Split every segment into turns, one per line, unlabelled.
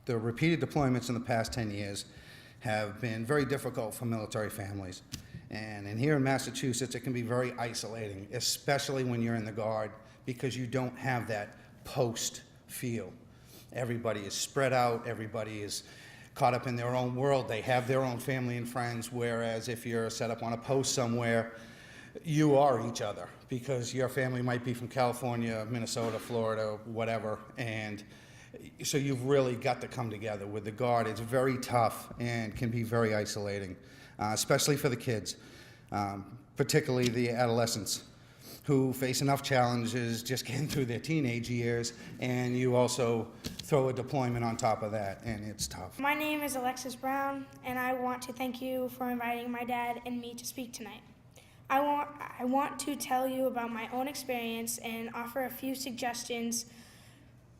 The repeated deployments in the past 10 years have been very difficult for military families. And here in Massachusetts, it can be very isolating, especially when you're in the Guard, because you don't have that post feel. Everybody is spread out, everybody is caught up in their own world, they have their own family and friends, whereas if you're set up on a post somewhere, you are each other, because your family might be from California, Minnesota, Florida, whatever, and so you've really got to come together. With the Guard, it's very tough and can be very isolating, especially for the kids, particularly the adolescents, who face enough challenges just getting through their teenage years, and you also throw a deployment on top of that, and it's tough.
My name is Alexis Brown, and I want to thank you for inviting my dad and me to speak tonight. I want to tell you about my own experience and offer a few suggestions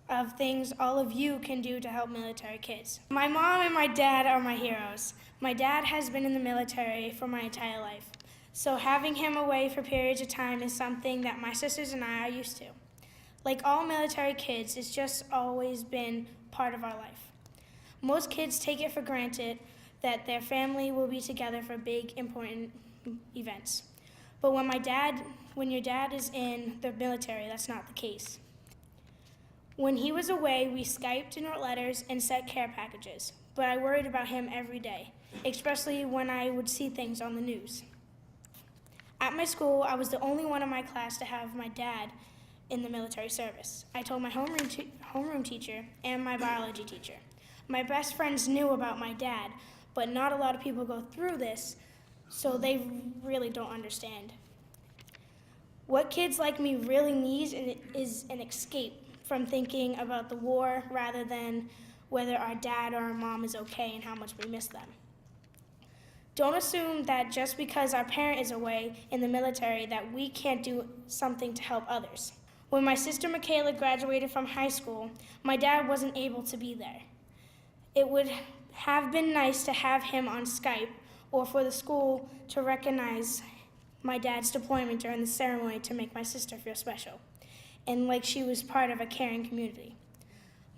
of things all of you can do to help military kids. My mom and my dad are my heroes. My dad has been in the military for my entire life, so having him away for periods of time is something that my sisters and I are used to. Like all military kids, it's just always been part of our life. Most kids take it for granted that their family will be together for big, important events. But when your dad is in the military, that's not the case. When he was away, we Skyped and wrote letters and sent care packages, but I worried about him every day, especially when I would see things on the news. At my school, I was the only one in my class to have my dad in the military service. I told my homeroom teacher and my biology teacher. My best friends knew about my dad, but not a lot of people go through this, so they really don't understand. What kids like me really need is an escape from thinking about the war rather than whether our dad or our mom is okay and how much we miss them. Don't assume that just because our parent is away in the military that we can't do something to help others. When my sister Michaela graduated from high school, my dad wasn't able to be there. It would have been nice to have him on Skype or for the school to recognize my dad's deployment during the ceremony to make my sister feel special and like she was part of a caring community.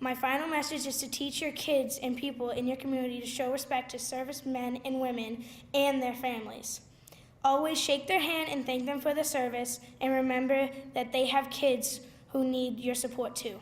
My final message is to teach your kids and people in your community to show respect to servicemen and women and their families. Always shake their hand and thank them for the service, and remember that they have kids who need your support too.